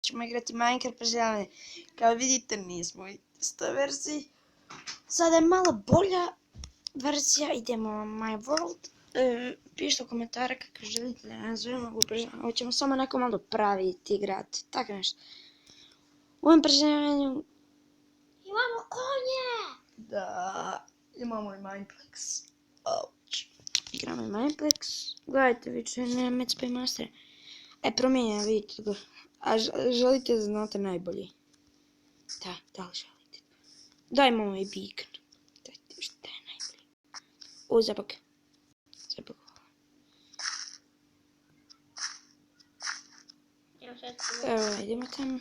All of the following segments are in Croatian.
ćemo igrati Minecraft preživljavanje. Kao vidite, nismo u istoj verziji. Sada je malo bolja verzija, idemo My World. Pišite u komentare kako želite da nazovemo ovu preživljavanje. Ovo ćemo samo neko malo praviti, igrati, tako nešto. U ovom preživljavanju Imamo konje! da imamo i Mineplex. Igramo i Mineplex. Gledajte, više nema Spy Master. Promijenjeno, vidite ga. A želite da znate najbolji? Da li želite? Dajmo ovaj beacon. Dajte šta je najbolji. Zabak. Evo, idemo tamo.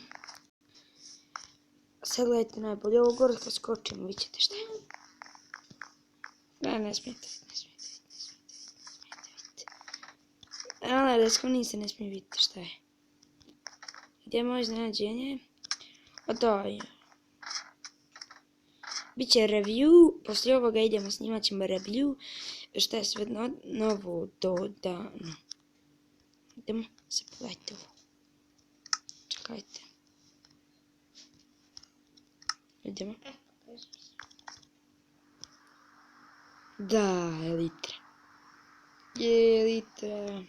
Sad gledajte najbolje. Ovo gore kad skočimo, vidite šta je. Ne smijete. Ona reskovni se ne smije vidjeti šta je. Idemo iznenađenje. Daj. Biće review. Poslije ovoga idemo, snimat ćemo review. Šta je sve novo dodano. Idemo, se pogledajte ovo. Čekajte. Idemo. Da, elitra. Elitra.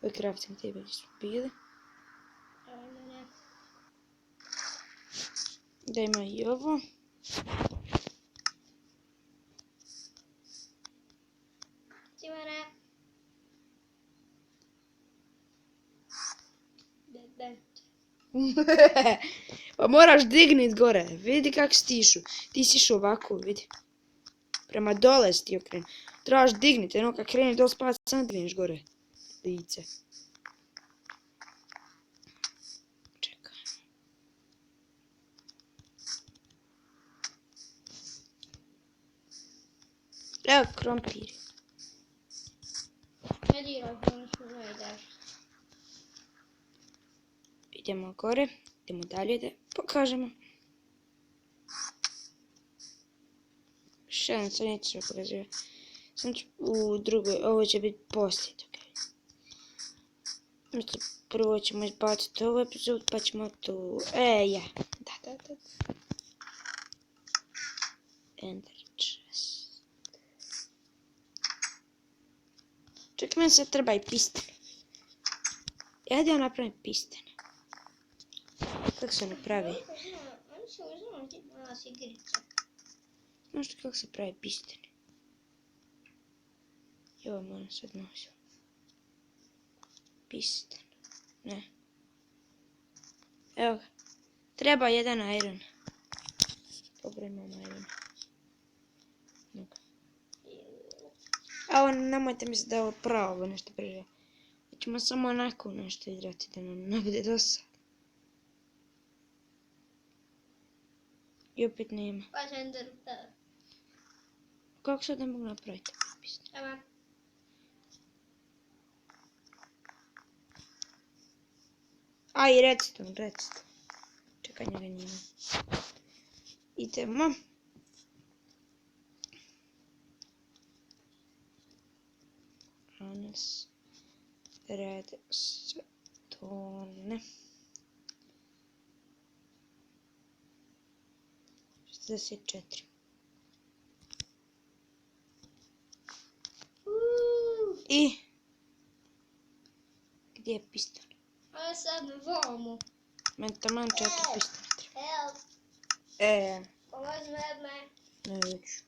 Ovo je crafting table gdje smo bili. Da ima i ovo. Pa moraš dignit gore. Vidi kak stišu. Ti si išao ovako, vidi. Prema dole si ti okreni. Trebaš dignit, jedno kad kreni dole spavati, sam digneš gore. Lice. Čekaj. Evo krompir. Ne diraj, što ne ideš. Idemo gore, idemo dalje da pokažemo. Šalim se, neću se pokazivati. Sam ću u drugoj, ovo će biti poslije toga. Mislim, prvo ćemo izbaciti ovu epizodu, pa ćemo tu... Da. Ender chest. Čekaj, meni se treba i piston. Ja da napravim piston. Kako se napravi? Oni se uzmano nas igrica. Znaš kako se pravi piston? Evo moram sad nositi. Piston. Ne. Evo ga. Treba jedan iron. Dobro, imam iron. A ovo, nemojte misliti da je ovo pravo nešto preživio. Ćemo samo onako nešto igrati da nam ne bude dosadno. I opet nema. Pa će Ender da. Kako sad ne mogu napraviti piston? Evo. A i redstone. Čekaj, njega njima. Idemo. Danas redstone. 64. I gdje je piston? A sad vomu. Meni taman 4 pistona treba. Help. Pomozi me. Neću.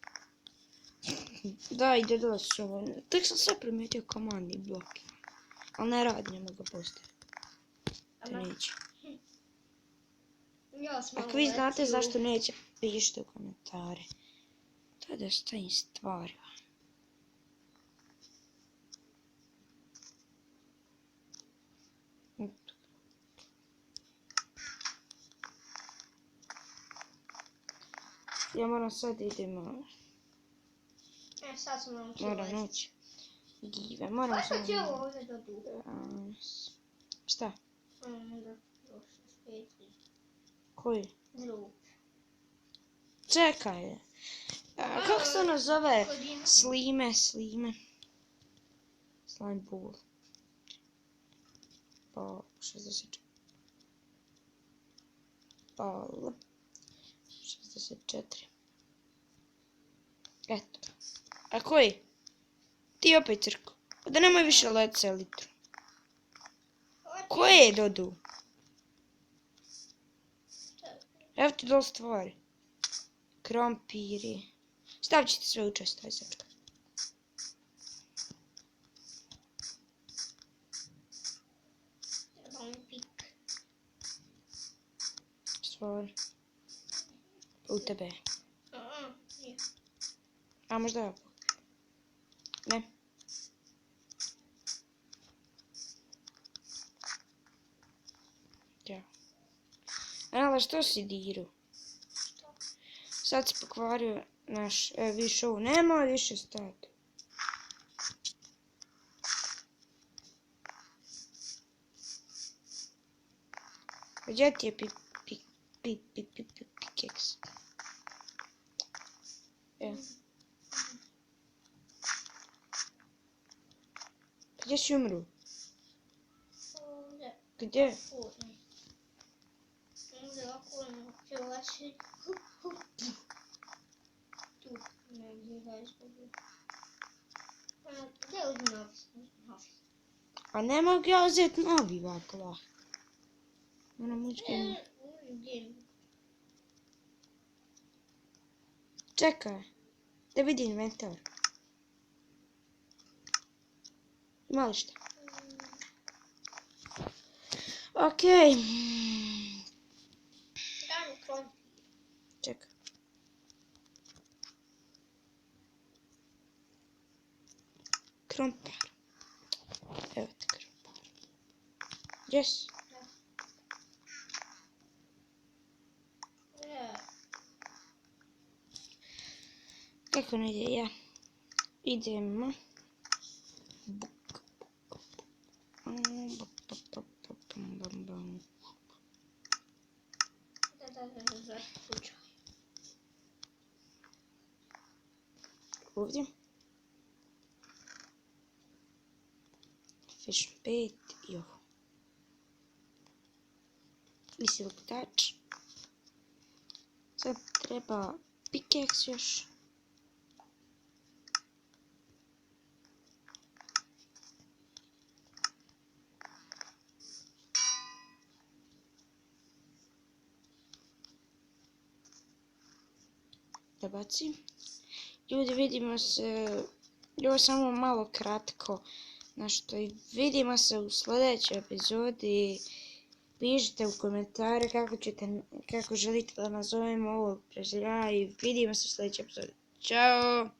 Da, ide doći ovo. Tek sam sve primijetio komandni blok. Ali ne radi, ne mogu postaviti. To neće. Ako vi znate zašto neće, pišite u komentare. To je da stojim stvari. Ja moram sad idemo. Sad sam nam Moram ući. Give, moram sad. Kako će ovo ovdje do duga? Šta? Da, Koji? drug. Čekaj. Kako se ono zove? Slime. Slime ball. Po 64. Hvala. 64. Eto. A koji? Ti opet crko. Da nemoj više let se litru. Koje je Dodu? Evo ti dol stvari. Krompiri. Stavit ćete sve u čest, aj sačka. Treba mi pik. Stvari. U tebe. Nije. A možda ja. Ne. Ja. Ali što si diru? Što? Sad si pokvario naš, više ovo. Nemoj više stajati. Gdje ti je pikeks? Evo. Gdje si umru? Ovdje. Gdje? Kurni. Ovdje kurni. Čuvaši. Tu. Negdje ga izgubio. Gdje uzmi novi? A ne mogu ja uzeti novi ovako lahko. Moram ući gdje. Gdje? Čekaj. Da vidi inventar. Ima li šta? Okej. Daj mi krompir. Čekaj. Krompar. Evo ti krompar. Gdje si? Kako ne ide ja? Idemo. Da. Ovdje. Fish 5 i ovo. I silk touch. Sad treba pickaxe još. Da bacim. Ljudi, vidimo se, ovo samo malo kratko, nešto i vidimo se u sljedećoj epizodi. Pišite u komentare kako želite da nazovemo ovo preživlja i vidimo se u sljedećoj epizodi. Ćao!